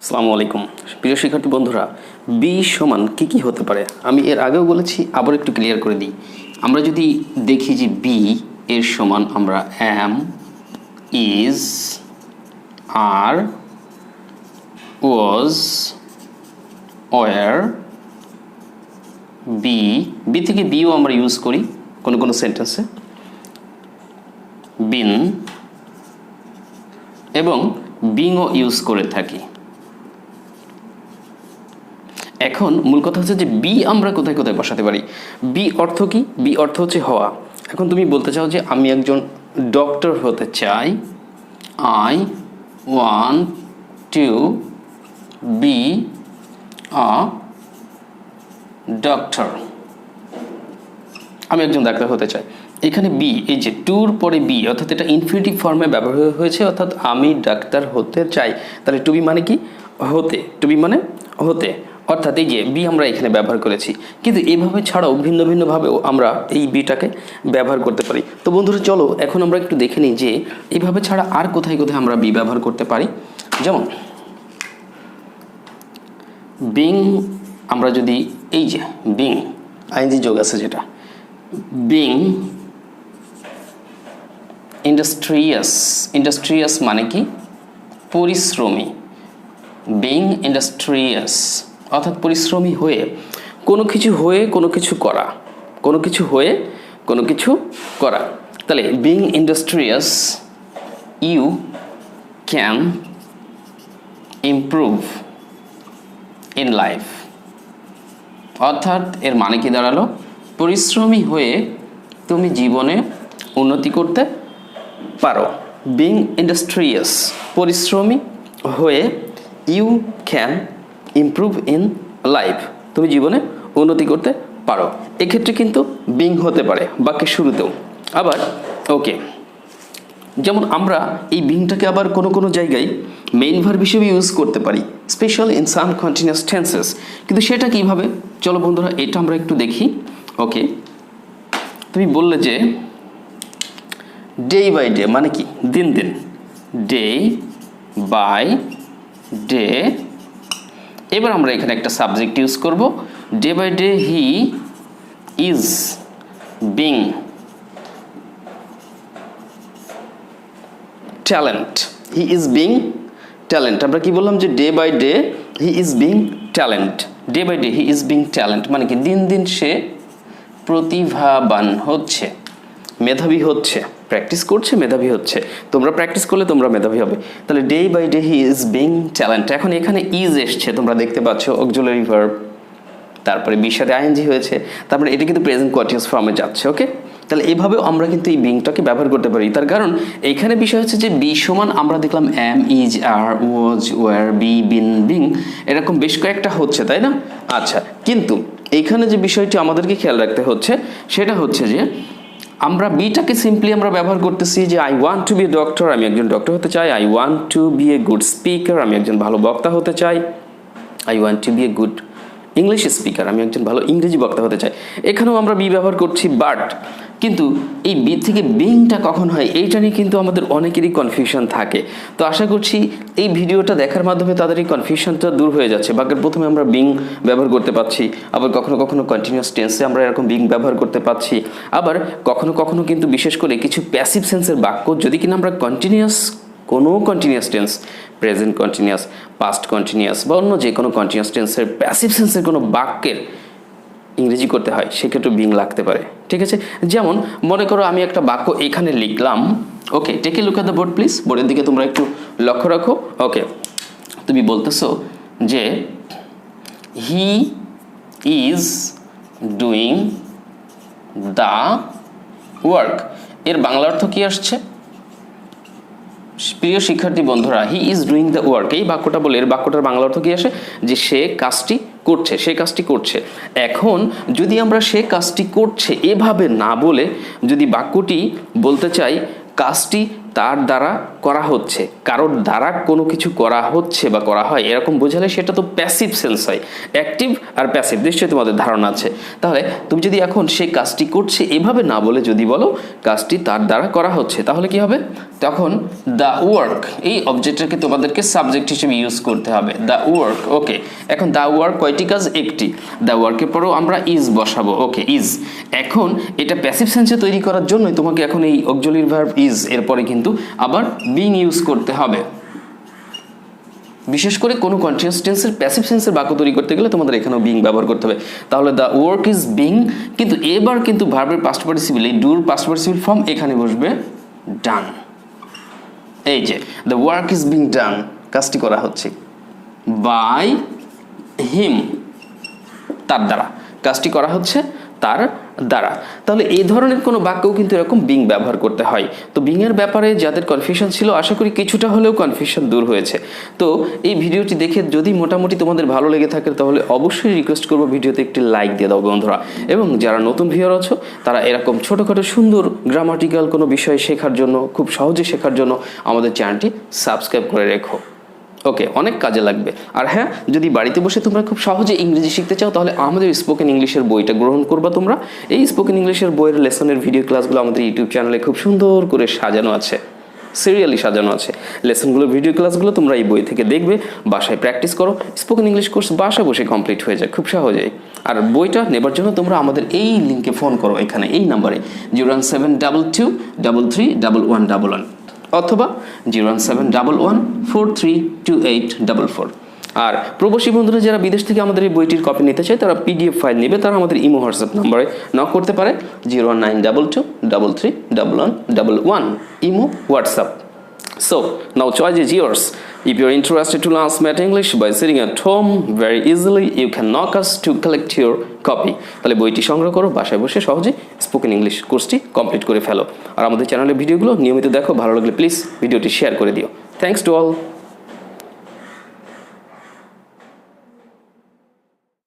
আসসালামু আলাইকুম প্রিয় শিক্ষার্থী বন্ধুরা, বি সমান কি হতে পারে আমি এর আগেও বলেছি, আবার একটু ক্লিয়ার করে দিই। আমরা যদি দেখি যে বি এর সমান আমরা am, is, are, was, were, be থেকে বিও আমরা ইউজ করি কোনো কোনো সেন্টেন্সে, বিন এবং বিংও ইউজ করে থাকি। এখন মূল কথা হচ্ছে যে বি আমরা কোথায় কোথায় বসাতে পারি। বি অর্থ কি? বি অর্থ হচ্ছে হওয়া। এখন তুমি বলতে চাও যে আমি একজন ডক্টর হতে চাই, I want to be a doctor, আমি একজন ডাক্তার হতে চাই। এখানে বি, এই যে টুর পরে বি, অর্থাৎ এটা ইনফিনিটিভ ফর্মে ব্যবহার হয়েছে, অর্থাৎ আমি ডাক্তার হতে চাই। তাহলে টু বি মানে কি? হতে। টু বি মানে হতে, অর্থাৎ এই যে বি আমরা এখানে ব্যবহার করেছি। কিন্তু এভাবে ছাড়াও ভিন্ন ভিন্নভাবেও আমরা এই বিটাকে ব্যবহার করতে পারি। তো বন্ধুরা চলো এখন আমরা একটু দেখে নিই যে এইভাবে ছাড়া আর কোথায় কোথায় আমরা বি ব্যবহার করতে পারি। যেমন বিং, আমরা যদি এই যে বিং আইএনজি যোগ আছে যেটা, বিং ইন্ডাস্ট্রিয়াস, ইন্ডাস্ট্রিয়াস মানে কি? পরিশ্রমী। বিং ইন্ডাস্ট্রিয়াস অর্থাৎ পরিশ্রমী হয়ে, কোনো কিছু হয়ে কোনো কিছু করা, কোনো কিছু হয়ে কোনো কিছু করা। তাহলে being industrious you can improve in life, অর্থাৎ এর মানে কি দাঁড়ালো? পরিশ্রমী হয়ে তুমি জীবনে উন্নতি করতে পারো। বিং ইন্ডাস্ট্রিয়াস, পরিশ্রমী হয়ে, you can improve in life, তুমি জীবনে উন্নতি করতে পারো। এক্ষেত্রে কিন্তু বিং হতে পারে বাক্যের শুরুতেও। আবার ওকে, যেমন আমরা এই বিংটাকে আবার কোনো কোনো জায়গায় মেইন ভার্ব হিসেবে ইউজ করতে পারি, special in some continuous tenses. কিন্তু সেটা কিভাবে? চলো বন্ধুরা এটা আমরা একটু দেখি। ওকে, তুমি বললে যে ডে বাই ডে মানে কি? দিন দিন। ডে বাই ডে, এবার আমরা এখানে একটা সাবজেক্ট ইউজ করব। Day by day he is being talent, he is being talent. আমরা কি বললাম? যে day by day he is being talent. Day by day he is being talent মানে কি? দিন দিন সে প্রতিভাবান হচ্ছে, মেধাবী হচ্ছে, প্র্যাকটিস করছে, মেধাবী হচ্ছে। তোমরা প্র্যাকটিস করলে তোমরা মেধাবী হবে। তাহলে day by day he is being talent. এখন এখানে ইজ এসছে, তোমরা দেখতে পাচ্ছ অক্সিলারি ভার্ব, তারপরে বির সাথে আইএনজি হয়েছে, তারপরে এটা কিন্তু প্রেজেন্ট কন্টিনিউয়াস ফর্মে যাচ্ছে। ওকে, তাহলে এইভাবেও আমরা কিন্তু এই বিংটাকে ব্যবহার করতে পারি। তার কারণ এইখানে বিষয় হচ্ছে যে বি সমান আমরা দেখলাম am, is, are, was, were, be, been, being, এরকম বেশ কয়েকটা হচ্ছে, তাই না? আচ্ছা, কিন্তু এইখানে যে বিষয়টি আমাদেরকে খেয়াল রাখতে হচ্ছে সেটা হচ্ছে যে আমরা বিটাকে সিম্পলি আমরা ব্যবহার করতেছি যে I want to be a doctor, আমি একজন ডক্টর হতে চাই। I want to be a good speaker, আমি একজন ভালো বক্তা হতে চাই। I want to be a good English speaker, আমি একজন ভালো ইংরেজি বক্তা হতে চাই। এখানেও আমরা বি ব্যবহার করছি, বাট কিন্তু এই বি থেকে বিংটা কখন হয় এইটা নিয়ে কিন্তু আমাদের অনেকেরই কনফিউশন থাকে। তো আশা করছি এই ভিডিওটা দেখার মাধ্যমে তাদের এই কনফিউশনটা দূর হয়ে যাচ্ছে। বাক্যের প্রথমে আমরা বিং ব্যবহার করতে পারছি, আবার কখনো কখনো কন্টিনিউয়াস টেন্সে আমরা এরকম বিং ব্যবহার করতে পারছি, আবার কখনো কখনো কিন্তু বিশেষ করে কিছু প্যাসিভ সেন্সের বাক্য যদি কিনা আমরা কন্টিনিউয়াস, কোনো continuous tense, present continuous, past continuous বা অন্য যে কোনো কন্টিনিউয়াস টেন্সের প্যাসিভ সেন্সের কোনো বাক্যের ইংরেজি করতে হয়, সেক্ষেত্রে বিং লাগতে পারে। ঠিক আছে, যেমন মনে করো আমি একটা বাক্য এখানে লিখলাম। Okay, take a look at the board please, বোর্ডের দিকে তোমরা একটু লক্ষ্য রাখো। ওকে, তুমি বলতেছো যে he is doing the work, এর বাংলা অর্থ কি আসছে? প্রিয় শিক্ষার্থী বন্ধুরা, he is doing the work, এই বাক্যটা বলে এর বাক্যটার বাংলা অর্থ কি আসে? যে সে কাজটি করছে, সে কাজটি করছে। এখন যদি আমরা সে কাজটি করছে এভাবে না বলে যদি বাক্যটি বলতে চাই কাজটি তার দ্বারা করা হচ্ছে, কারোর দ্বারা কোনো কিছু করা হচ্ছে বা করা হয় এরকম বোঝালে সেটা তো প্যাসিভ সেন্স হয়। অ্যাক্টিভ আর প্যাসিভ নিশ্চয়ই তোমাদের ধারণা আছে। তাহলে তুমি যদি এখন সেই কাজটি করছে এভাবে না বলে যদি বলো কাজটি তার দ্বারা করা হচ্ছে, তাহলে কি হবে? তখন দ্য ওয়ার্ক, এই অবজেক্টটাকে তোমাদেরকে সাবজেক্ট হিসেবে ইউজ করতে হবে। দ্য ওয়ার্ক, ওকে। এখন দ্য ওয়ার্ক কয়টি কাজ? একটি। দ্য ওয়ার্কের পরেও আমরা ইজ বসাবো, ওকে, ইজ। এখন এটা প্যাসিভ সেন্সে তৈরি করার জন্যই তোমাকে এখন এই অক্সিলারি ভার্ব ইজ এরপরে কিন্তু আবার বিং ইউজ করতে হবে। বিশেষ করে কোনো কন্টিনিউয়াস টেন্সের প্যাসিভ সেন্সের বাক্য তৈরি করতে গেলে তোমাদের এখানেও বিং ব্যবহার করতে হবে। তাহলে দ্য ওয়ার্ক ইজ বিং, কিন্তু এবার কিন্তু ভার্বের পাস্ট পার্টিসিপল, এই ডুর পাস্ট পার্টিসিপল ফর্ম এখানে বসবে ডান। এই যে the work is being done, কাজটি করা হচ্ছে বাই হিম, তার দ্বারা, কাজটি করা হচ্ছে তার দ্বারা। তাহলে এই ধরনের কোনো বাক্যও কিন্তু এরকম বিং ব্যবহার করতে হয়। তো বিং এর ব্যাপারে যাদের কনফিউশন ছিল আশা করি কিছুটা হলেও কনফিউশন দূর হয়েছে। তো এই ভিডিওটি দেখে যদি মোটামুটি তোমাদের ভালো লেগে থাকে তাহলে অবশ্যই রিকোয়েস্ট করবো ভিডিওতে একটি লাইক দিয়ে দাও বন্ধুরা, এবং যারা নতুন ভিউয়ার আছো তারা এরকম ছোটোখাটো সুন্দর গ্রামাটিক্যাল কোনো বিষয় শেখার জন্য, খুব সহজে শেখার জন্য আমাদের চ্যানেলটি সাবস্ক্রাইব করে রেখো। ওকে, অনেক কাজে লাগবে। আর হ্যাঁ, যদি বাড়িতে বসে তোমরা খুব সহজে ইংরেজি শিখতে চাও তাহলে আমাদের স্পোকেন ইংলিশের বইটা গ্রহণ করবা তোমরা। এই স্পোকেন ইংলিশের বইয়ের লেসনের ভিডিও ক্লাসগুলো আমাদের ইউটিউব চ্যানেলে খুব সুন্দর করে সাজানো আছে, সিরিয়ালি সাজানো আছে। লেসনগুলো, ভিডিও ক্লাসগুলো তোমরা এই বই থেকে দেখবে, বাসায় প্র্যাকটিস করো। স্পোকেন ইংলিশ কোর্স বাসায় বসে কমপ্লিট হয়ে যায় খুব সহজেই। আর বইটা নেবার জন্য তোমরা আমাদের এই লিঙ্কে ফোন করো, এখানে এই নাম্বারে 01722331111 অথবা 01711432844। আর প্রবাসী বন্ধুরা যারা বিদেশ থেকে আমাদের এই বইটির কপি নিতে চায় তারা PDF ফাইল নেবে, তারা আমাদের ইমো হোয়াটসঅ্যাপ নম্বরে নক করতে পারে 01922331111 imo WhatsApp. So now choice is yours. If you're interested to learn Smart English by sitting at home very easily, you can knock us to collect your copy. তাহলে বইটি সংগ্রহ করো, বাসায় বসে সহজে স্পোকেন ইংলিশ কোর্সটি কমপ্লিট করে ফেলো। আর আমাদের চ্যানেলের ভিডিওগুলো নিয়মিত দেখো, ভালো লাগলে প্লিজ ভিডিওটি শেয়ার করে দিও। Thanks to all.